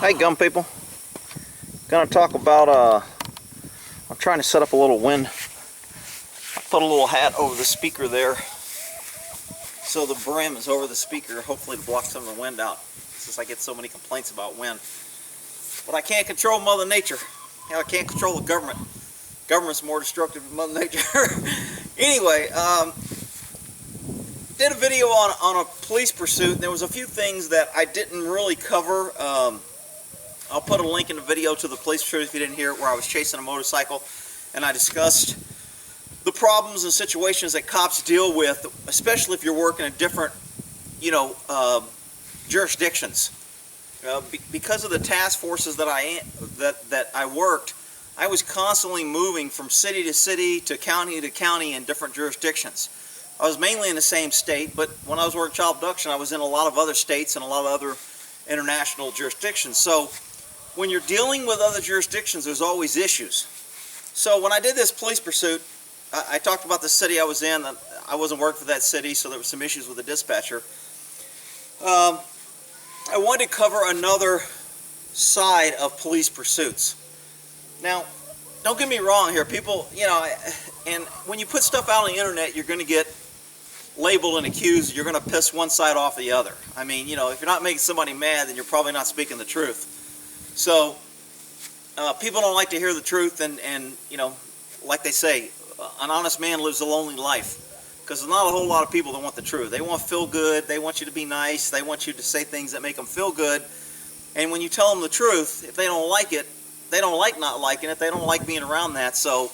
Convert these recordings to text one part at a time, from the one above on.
Hey gum people, gonna talk about I'm trying to set up a little wind. I put a little hat over the speaker there so the brim is over the speaker, hopefully to block some of the wind out, since I get so many complaints about wind. But I can't control Mother Nature. I can't control the government. Government's more destructive than Mother Nature. Anyway, did a video on a police pursuit, and there was a few things that I didn't really cover. I'll put a link in the video to the police pursuit if you didn't hear it, where I was chasing a motorcycle and I discussed the problems and situations that cops deal with, especially if you're working in different, jurisdictions. Because of the task forces that I worked, I was constantly moving from city to city to county in different jurisdictions. I was mainly in the same state, but when I was working child abduction, I was in a lot of other states and a lot of other international jurisdictions. So when you're dealing with other jurisdictions, there's always issues. So when I did this police pursuit, I talked about the city I was in. I wasn't working for that city, so there were some issues with the dispatcher. I wanted to cover another side of police pursuits. Now, don't get me wrong here, people, and when you put stuff out on the internet, you're going to get labeled and accused. You're going to piss one side off the other. I mean, if you're not making somebody mad, then you're probably not speaking the truth. So, people don't like to hear the truth, and like they say, an honest man lives a lonely life. Because there's not a whole lot of people that want the truth. They want to feel good, they want you to be nice, they want you to say things that make them feel good. And when you tell them the truth, if they don't like it, they don't like not liking it, they don't like being around that. So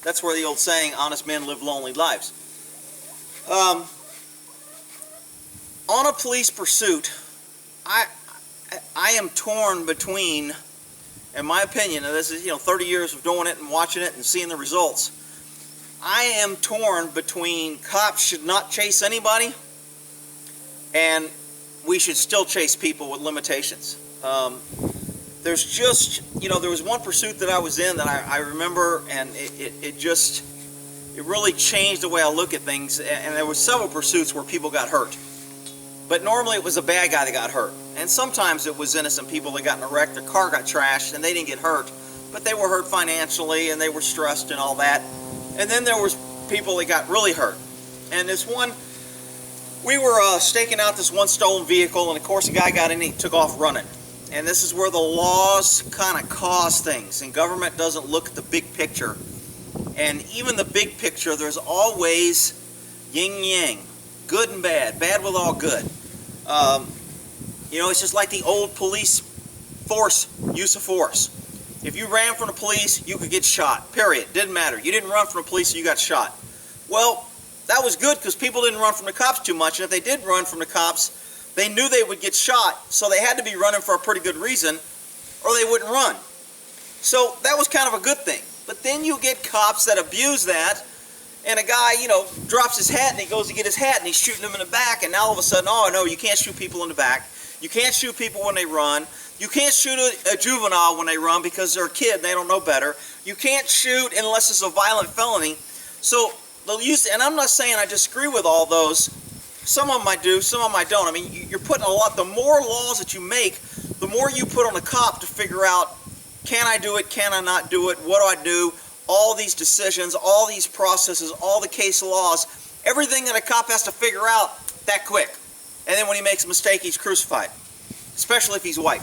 that's where the old saying, honest men live lonely lives. On a police pursuit, I am torn between, in my opinion, and this is 30 years of doing it and watching it and seeing the results, I am torn between cops should not chase anybody and we should still chase people with limitations. There's just, there was one pursuit that I was in that I remember, and it really changed the way I look at things. And there were several pursuits where people got hurt. But normally it was a bad guy that got hurt. And sometimes it was innocent people that got in a wreck, their car got trashed, and they didn't get hurt. But they were hurt financially, and they were stressed and all that. And then there was people that got really hurt. And this one, we were staking out this one stolen vehicle, and of course the guy got in and he took off running. And this is where the laws kind of cause things, and government doesn't look at the big picture. And even the big picture, there's always yin-yang, good and bad, bad with all good. It's just like the old police force, use of force. If you ran from the police, you could get shot, period. Didn't matter. You didn't run from the police, you got shot. Well, that was good because people didn't run from the cops too much, and if they did run from the cops, they knew they would get shot, so they had to be running for a pretty good reason, or they wouldn't run. So that was kind of a good thing. But then you get cops that abuse that, and a guy, drops his hat, and he goes to get his hat, and he's shooting them in the back, and now all of a sudden, oh no, you can't shoot people in the back. You can't shoot people when they run. You can't shoot a juvenile when they run because they're a kid and they don't know better. You can't shoot unless it's a violent felony. So they'll use, and I'm not saying I disagree with all those. Some of them I do, some of them I don't. I mean, you're putting a lot, the more laws that you make, the more you put on a cop to figure out, can I do it, can I not do it, what do I do, all these decisions, all these processes, all the case laws, everything that a cop has to figure out that quick. And then when he makes a mistake, he's crucified, especially if he's white.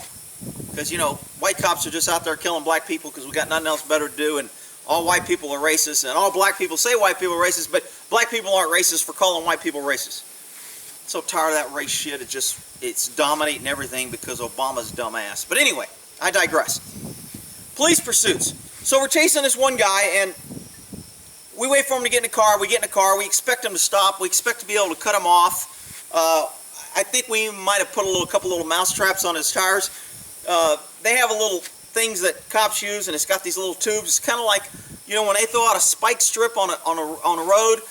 Because, white cops are just out there killing black people because we got nothing else better to do, and all white people are racist, and all black people say white people are racist, but black people aren't racist for calling white people racist. So tired of that race shit. It's dominating everything because Obama's dumbass. But anyway, I digress. Police pursuits. So we're chasing this one guy, and we wait for him to get in the car. We get in the car. We expect him to stop. We expect to be able to cut him off. I think we might have put a couple little mouse traps on his tires. They have a little things that cops use, and it's got these little tubes. It's kind of like, when they throw out a spike strip on a road.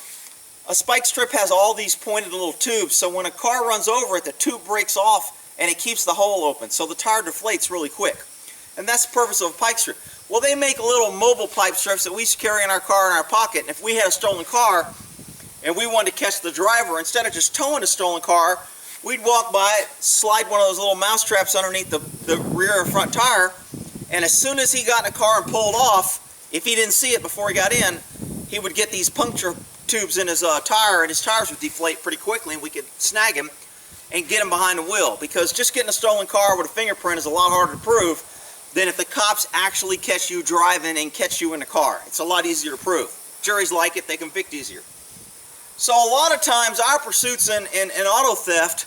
A spike strip has all these pointed little tubes, so when a car runs over it, the tube breaks off and it keeps the hole open, so the tire deflates really quick. And that's the purpose of a pipe strip. Well, they make little mobile pipe strips that we used to carry in our car in our pocket, and if we had a stolen car and we wanted to catch the driver, instead of just towing the stolen car, we'd walk by it, slide one of those little mouse traps underneath the rear or front tire, and as soon as he got in the car and pulled off, if he didn't see it before he got in, he would get these puncture tubes in his tire, and his tires would deflate pretty quickly, and we could snag him and get him behind the wheel. Because just getting a stolen car with a fingerprint is a lot harder to prove than if the cops actually catch you driving and catch you in the car. It's a lot easier to prove. Juries like it, they convict easier. So a lot of times our pursuits in auto theft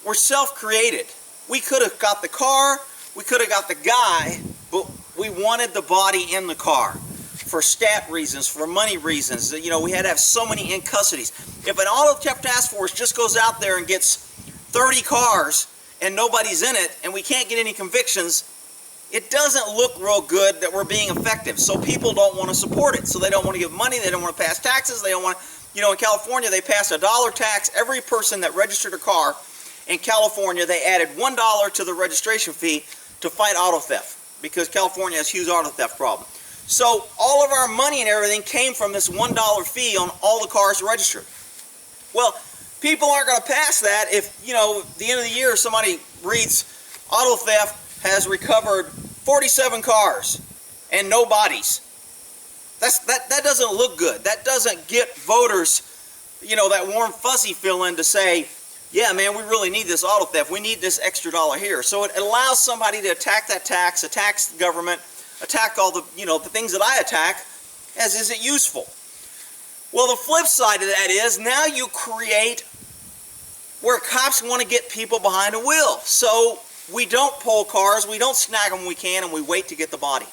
were self-created. We could have got the car, we could have got the guy, but we wanted the body in the car for stat reasons, for money reasons. You know, we had to have so many in custodies. If an auto theft task force just goes out there and gets 30 cars and nobody's in it and we can't get any convictions, it doesn't look real good that we're being effective. So people don't want to support it. So they don't want to give money, they don't want to pass taxes, they don't want to, you know, in California they passed a $1 tax. Every person that registered a car in California, they added $1 to the registration fee to fight auto theft, because California has a huge auto theft problem. So all of our money and everything came from this $1 fee on all the cars registered. Well, people aren't going to pass that if, you know, at the end of the year somebody reads auto theft has recovered 47 cars and no bodies. That doesn't look good. That doesn't get voters, you know, that warm fuzzy feeling to say, yeah, man, we really need this auto theft. We need this extra dollar here. So it allows somebody to attack that tax, attack the government, attack all the, you know, the things that I attack, as is it useful? Well, the flip side of that is now you create where cops want to get people behind the wheel. So we don't pull cars, we don't snag them when we can, and we wait to get the body.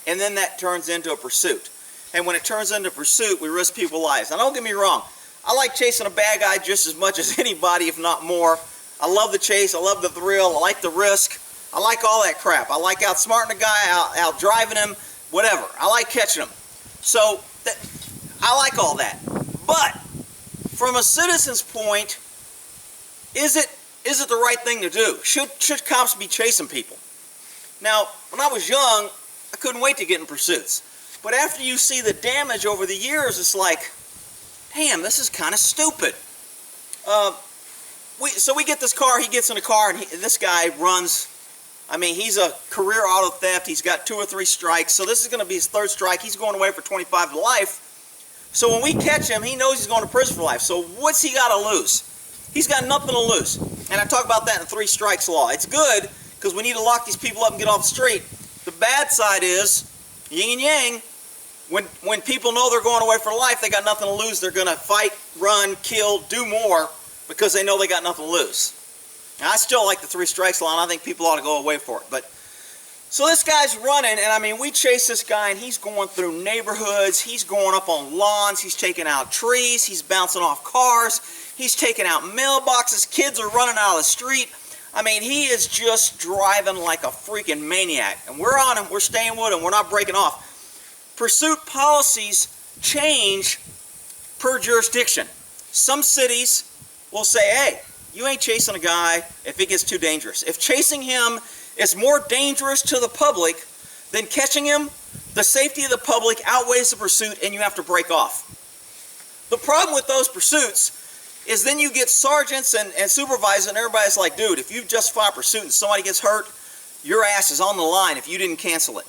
And then that turns into a pursuit. And when it turns into pursuit, we risk people's lives. Now, don't get me wrong. I like chasing a bad guy just as much as anybody, if not more. I love the chase. I love the thrill. I like the risk. I like all that crap. I like outsmarting a guy, out driving him, whatever. I like catching him. So I like all that. But from a citizen's point, is it the right thing to do? Should cops be chasing people? Now, when I was young, I couldn't wait to get in pursuits. But after you see the damage over the years, it's like, damn, this is kind of stupid. So we get this car, he gets in the car, and this guy runs. I mean, he's a career auto theft. He's got 2 or 3 strikes. So this is going to be his 3rd strike. He's going away for 25 to life. So when we catch him, he knows he's going to prison for life. So what's he got to lose? He's got nothing to lose. And I talk about that in 3 strikes law. It's good because we need to lock these people up and get off the street. The bad side is, yin and yang, when people know they're going away for life, they got nothing to lose. They're going to fight, run, kill, do more because they know they got nothing to lose. Now, I still like the 3 strikes law, and I think people ought to go away for it. But so this guy's running, and I mean, we chase this guy, and he's going through neighborhoods. He's going up on lawns. He's taking out trees. He's bouncing off cars. He's taking out mailboxes. Kids are running out of the street. I mean, he is just driving like a freaking maniac. And we're on him. We're staying with him. We're not breaking off. Pursuit policies change per jurisdiction. Some cities will say, hey, you ain't chasing a guy if it gets too dangerous. If chasing him is more dangerous to the public than catching him, the safety of the public outweighs the pursuit and you have to break off. The problem with those pursuits is then you get sergeants and supervisors and everybody's like, dude, if you justify a pursuit and somebody gets hurt, your ass is on the line if you didn't cancel it.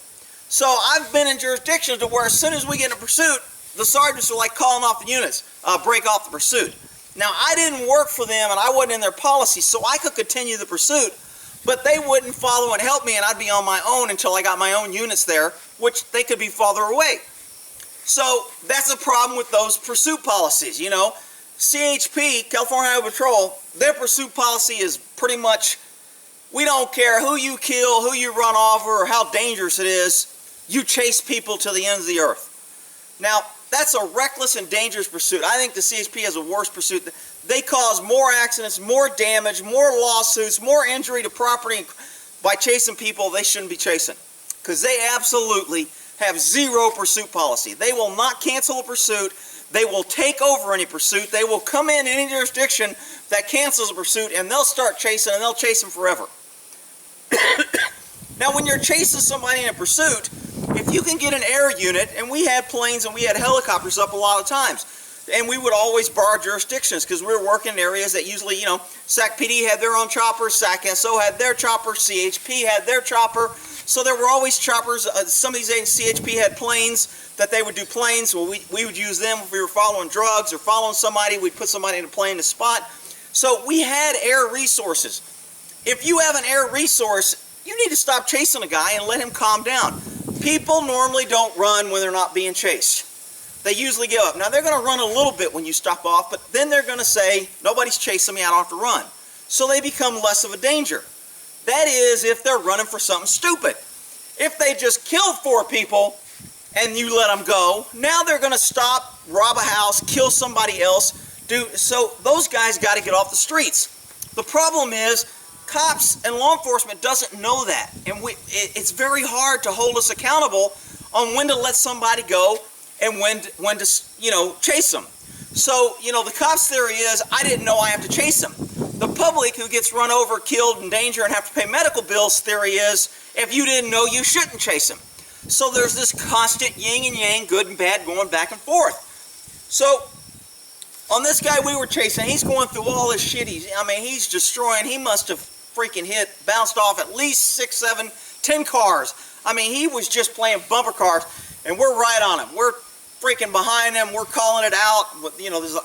So I've been in jurisdictions to where as soon as we get in a pursuit, the sergeants are like calling off the units, break off the pursuit. Now, I didn't work for them and I wasn't in their policy, so I could continue the pursuit, but they wouldn't follow and help me, and I'd be on my own until I got my own units there, which they could be farther away. So that's a problem with those pursuit policies. You know, CHP, California Highway Patrol, their pursuit policy is pretty much, we don't care who you kill, who you run over, or how dangerous it is, you chase people to the ends of the earth. Now, that's a reckless and dangerous pursuit. I think the CHP has a worse pursuit. They cause more accidents, more damage, more lawsuits, more injury to property by chasing people they shouldn't be chasing. Because they absolutely have zero pursuit policy. They will not cancel a pursuit. They will take over any pursuit. They will come in any jurisdiction that cancels a pursuit, and they'll start chasing, and they'll chase them forever. Now, when you're chasing somebody in a pursuit, if you can get an air unit, and we had planes and we had helicopters up a lot of times, And we would always borrow jurisdictions because we were working in areas that usually, you know, SAC PD had their own chopper, SAC SO had their chopper, CHP had their chopper. So there were always choppers. Some of these agents, CHP had planes that they would do planes. Well, we would use them if we were following drugs or following somebody. We'd put somebody in a plane to spot. So we had air resources. If you have an air resource, you need to stop chasing a guy and let him calm down. People normally don't run when they're not being chased. They usually give up. Now, they're going to run a little bit when you stop off, but then they're going to say, nobody's chasing me, I don't have to run. So they become less of a danger. That is if they're running for something stupid. If they just killed 4 people and you let them go, now they're going to stop, rob a house, kill somebody else. So those guys got to get off the streets. The problem is cops and law enforcement doesn't know that. And it's very hard to hold us accountable on when to let somebody go and when to, you know, chase them. So, you know, the cops' theory is, I didn't know I have to chase them. The public who gets run over, killed, in danger, and have to pay medical bills theory is, if you didn't know, you shouldn't chase them. So there's this constant yin and yang, good and bad, going back and forth. So, on this guy we were chasing, he's going through all his shit. He's destroying. He must have freaking bounced off at least 6, 7, 10 cars. I mean, he was just playing bumper cars, and we're right on him. We're freaking behind him. We're calling it out. You know, there's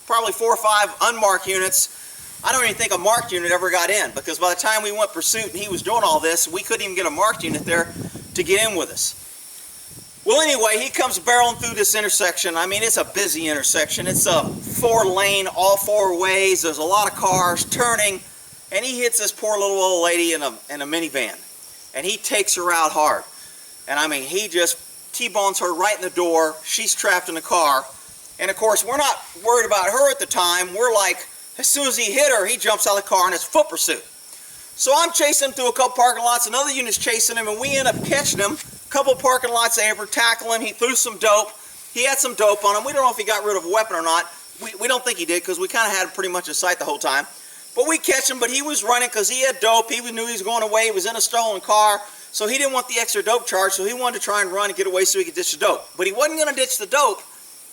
probably 4 or 5 unmarked units. I don't even think a marked unit ever got in, because by the time we went pursuit and he was doing all this, we couldn't even get a marked unit there to get in with us. Well, anyway, he comes barreling through this intersection. I mean, it's a busy intersection. It's a 4-lane, all 4 ways. There's a lot of cars turning, and he hits this poor little old lady in a minivan, and he takes her out hard. And I mean, he just T-bones her right in the door. She's trapped in the car, and of course, we're not worried about her at the time. We're like, as soon as he hit her, he jumps out of the car and it's foot pursuit. So I'm chasing him through a couple parking lots. Another unit's chasing him, and we end up catching him. A couple parking lots over, tackling him. He threw some dope. He had some dope on him. We don't know if he got rid of a weapon or not. We don't think he did, because we kind of had him pretty much in sight the whole time. But we catch him, but he was running because he had dope. He knew he was going away. He was in a stolen car, so he didn't want the extra dope charge, so he wanted to try and run and get away so he could ditch the dope. But he wasn't going to ditch the dope.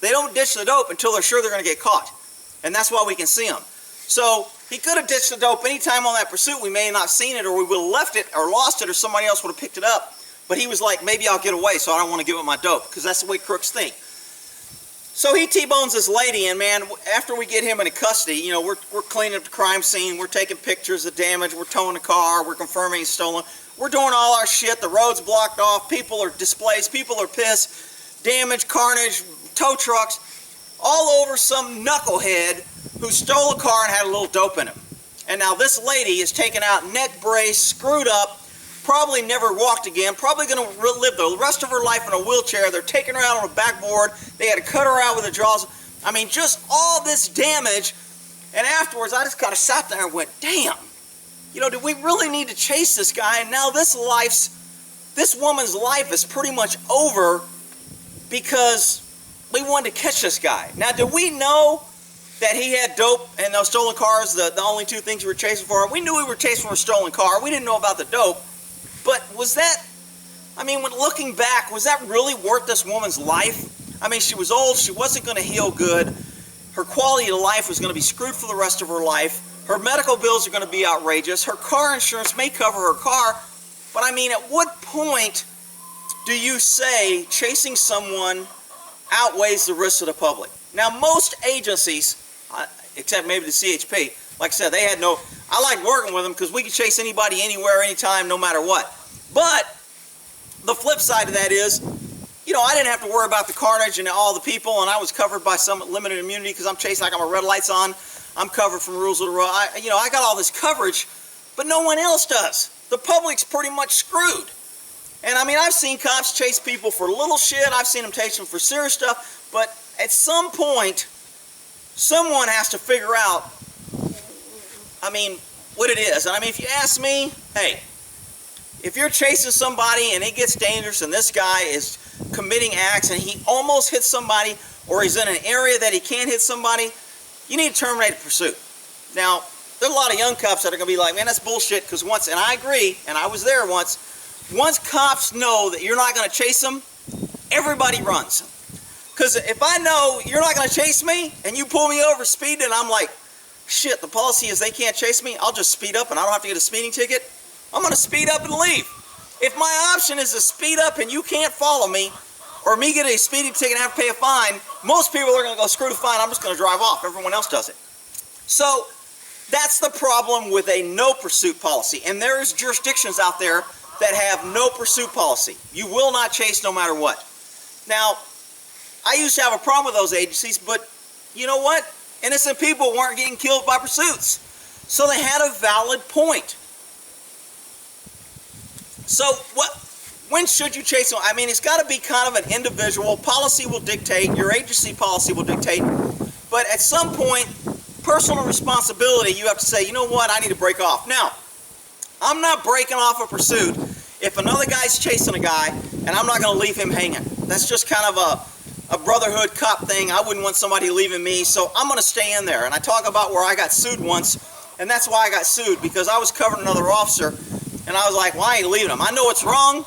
They don't ditch the dope until they're sure they're going to get caught, and that's why we can see him. So he could have ditched the dope anytime on that pursuit. We may have not seen it, or we would have left it or lost it, or somebody else would have picked it up. But he was like, maybe I'll get away, so I don't want to give up my dope, because that's the way crooks think. So he T-bones this lady, and man, after we get him into custody, you know, we're cleaning up the crime scene, we're taking pictures of damage, we're towing the car, we're confirming he's stolen, we're doing all our shit, the road's blocked off, people are displaced, people are pissed, damage, carnage, tow trucks, all over some knucklehead who stole a car and had a little dope in him. And now this lady is taken out, neck brace, screwed up, probably never walked again, probably going to live the rest of her life in a wheelchair. They're taking her out on a backboard. They had to cut her out with the jaws. I mean, just all this damage. And afterwards, I just kind of sat there and went, damn, you know, do we really need to chase this guy? And now this woman's life is pretty much over because we wanted to catch this guy. Now, do we know that he had dope and those stolen cars, the only 2 things we were chasing for? We knew we were chasing for a stolen car. We didn't know about the dope. But was that, I mean, when looking back, was that really worth this woman's life? I mean, she was old. She wasn't going to heal good. Her quality of life was going to be screwed for the rest of her life. Her medical bills are going to be outrageous. Her car insurance may cover her car. But I mean, at what point do you say chasing someone outweighs the risk to the public? Now, most agencies, except maybe the CHP, like I said, they had no, I like working with them because we could chase anybody, anywhere, anytime, no matter what. But the flip side of that is, you know, I didn't have to worry about the carnage and all the people, and I was covered by some limited immunity because I'm chasing, like I'm a red lights on. I'm covered from rules of the road. I got all this coverage, but no one else does. The public's pretty much screwed. And I mean, I've seen cops chase people for little shit. I've seen them chase them for serious stuff. But at some point, someone has to figure out, I mean, what it is. And I mean, if you ask me, hey, if you're chasing somebody and it gets dangerous and this guy is committing acts and he almost hits somebody, or he's in an area that he can't hit somebody, you need to terminate the pursuit. Now, there's a lot of young cops that are going to be like, man, that's bullshit, because once, and I agree, and I was there once cops know that you're not going to chase them, everybody runs. Because if I know you're not going to chase me and you pull me over speeding, and I'm like, shit, the policy is they can't chase me, I'll just speed up and I don't have to get a speeding ticket, I'm going to speed up and leave. If my option is to speed up and you can't follow me, or me get a speeding ticket and have to pay a fine, most people are going to go, screw the fine, I'm just going to drive off. Everyone else does it. So that's the problem with a no pursuit policy. And there's jurisdictions out there that have no pursuit policy. You will not chase no matter what. Now, I used to have a problem with those agencies, but you know what? Innocent people weren't getting killed by pursuits. So they had a valid point. So when should you chase them? I mean, it's got to be kind of an individual. Policy will dictate, your agency policy will dictate, but at some point, personal responsibility, you have to say, you know what, I need to break off. Now, I'm not breaking off a pursuit if another guy's chasing a guy and I'm not going to leave him hanging. That's just kind of a brotherhood cop thing. I wouldn't want somebody leaving me, so I'm going to stay in there. And I talk about where I got sued once, and that's why I got sued, because I was covering another officer, and I was like, well, I ain't leaving him. I know it's wrong,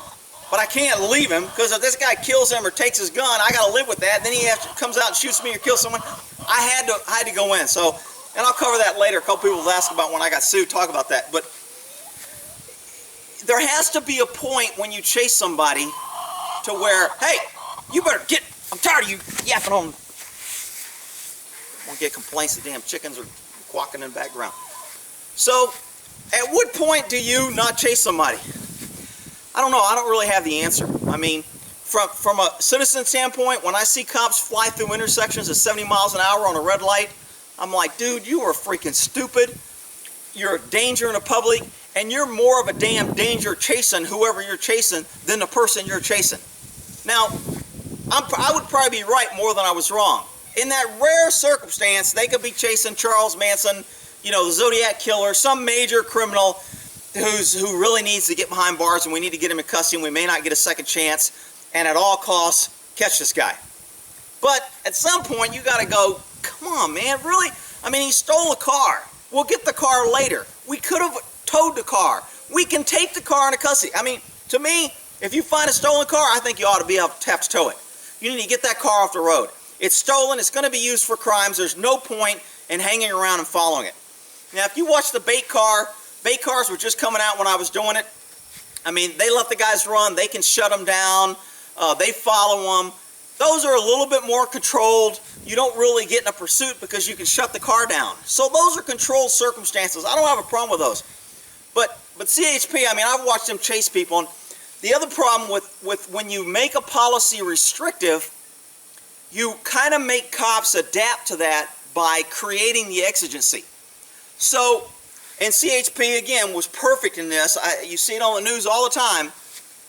but I can't leave him, because if this guy kills him or takes his gun, I got to live with that. Then he comes out and shoots me or kills someone. I had to go in. So, and I'll cover that later. A couple people have asked about when I got sued, talk about that. But there has to be a point when you chase somebody to where, hey, you better get, I'm tired of you yapping on. I won't get complaints the damn chickens are quacking in the background. So, at what point do you not chase somebody? I don't know. I don't really have the answer. I mean, from a citizen standpoint, when I see cops fly through intersections at 70 miles an hour on a red light, I'm like, dude, you are freaking stupid. You're a danger in the public, and you're more of a damn danger chasing whoever you're chasing than the person you're chasing. Now, I would probably be right more than I was wrong. In that rare circumstance, they could be chasing Charles Manson, you know, the Zodiac Killer, some major criminal who really needs to get behind bars, and we need to get him in custody, and we may not get a second chance, and at all costs, catch this guy. But at some point, you got to go, come on, man, really? I mean, he stole a car. We'll get the car later. We could have towed the car. We can take the car into custody. I mean, to me, if you find a stolen car, I think you ought to be able to have to tow it. You need to get that car off the road. It's stolen. It's going to be used for crimes. There's no point in hanging around and following it. Now, if you watch the bait cars were just coming out when I was doing it. I mean, they let the guys run. They can shut them down. They follow them. Those are a little bit more controlled. You don't really get in a pursuit because you can shut the car down. So those are controlled circumstances. I don't have a problem with those. But CHP, I mean, I've watched them chase people. And the other problem with when you make a policy restrictive, you kind of make cops adapt to that by creating the exigency. So, and CHP, again, was perfect in this. You see it on the news all the time.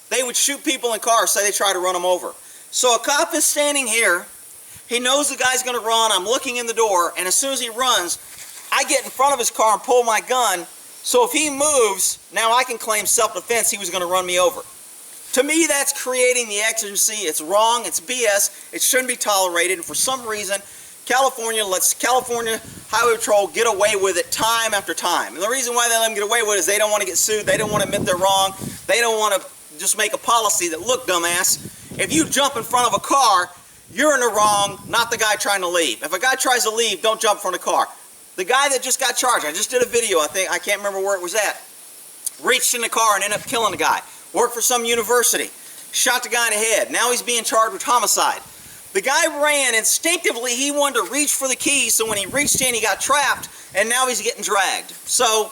They would shoot people in cars, say they try to run them over. So a cop is standing here. He knows the guy's going to run. I'm looking in the door, and as soon as he runs, I get in front of his car and pull my gun. So if he moves, now I can claim self-defense. He was going to run me over. To me, that's creating the exigency. It's wrong. It's BS. It shouldn't be tolerated. And for some reason, California lets California Highway Patrol get away with it time after time. And the reason why they let them get away with it is they don't want to get sued. They don't want to admit they're wrong. They don't want to just make a policy that, look, dumbass, if you jump in front of a car, you're in the wrong, not the guy trying to leave. If a guy tries to leave, don't jump in front of the car. The guy that just got charged, I just did a video, I can't remember where it was at, reached in the car and ended up killing the guy. Worked for some university. Shot the guy in the head. Now he's being charged with homicide. The guy ran instinctively. He wanted to reach for the keys, so when he reached in, he got trapped, and now he's getting dragged. So,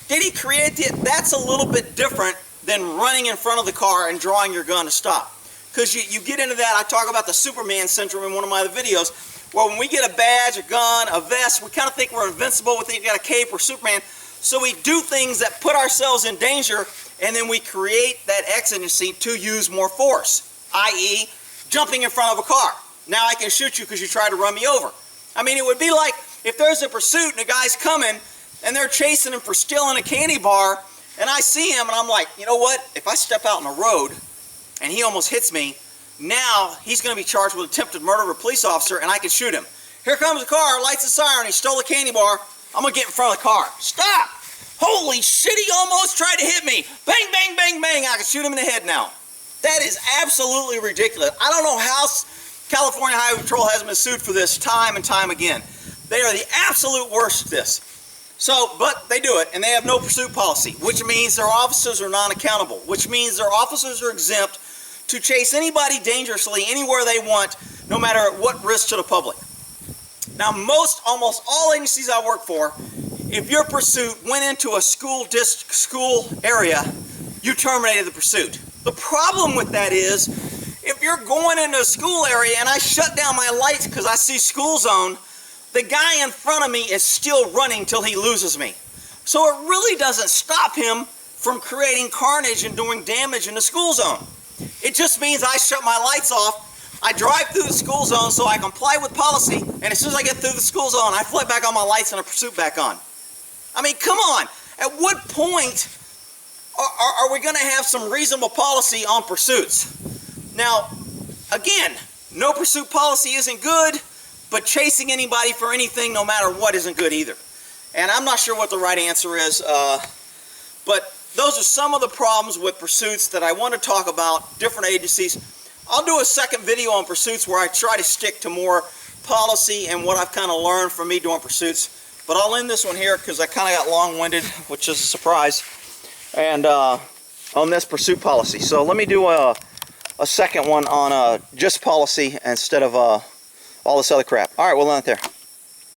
did he create it? That's a little bit different than running in front of the car and drawing your gun to stop. Because you get into that, I talk about the Superman syndrome in one of my other videos, where when we get a badge, a gun, a vest, we kind of think we're invincible, we think we got a cape or Superman, so we do things that put ourselves in danger, and then we create that exigency to use more force, i.e., jumping in front of a car. Now I can shoot you because you tried to run me over. I mean, it would be like if there's a pursuit and a guy's coming and they're chasing him for stealing a candy bar, and I see him and I'm like, you know what? If I step out on the road and he almost hits me, now he's going to be charged with attempted murder of a police officer and I can shoot him. Here comes the car, lights the siren, he stole a candy bar. I'm going to get in front of the car. Stop! Holy shit, he almost tried to hit me. Bang, bang, bang, bang. I can shoot him in the head now. That is absolutely ridiculous. I don't know California Highway Patrol has been sued for this time and time again. They are the absolute worst at this. So, but they do it, and they have no pursuit policy, which means their officers are non-accountable, which means their officers are exempt to chase anybody dangerously anywhere they want, no matter at what risk to the public. Now, almost all agencies I work for, if your pursuit went into a school area, you terminated the pursuit. The problem with that is, if you're going into a school area and I shut down my lights because I see school zone, the guy in front of me is still running till he loses me. So it really doesn't stop him from creating carnage and doing damage in the school zone. It just means I shut my lights off, I drive through the school zone so I comply with policy, and as soon as I get through the school zone, I flip back on my lights and I pursuit back on. I mean, come on. At what point are we going to have some reasonable policy on pursuits? Now, again, no pursuit policy isn't good, but chasing anybody for anything, no matter what, isn't good either. And I'm not sure what the right answer is, but those are some of the problems with pursuits that I want to talk about, different agencies. I'll do a second video on pursuits where I try to stick to more policy and what I've kind of learned from me doing pursuits. But I'll end this one here because I kind of got long-winded, which is a surprise, and on this pursuit policy. So let me do a second one on just policy instead of all this other crap. All right, we'll end it there.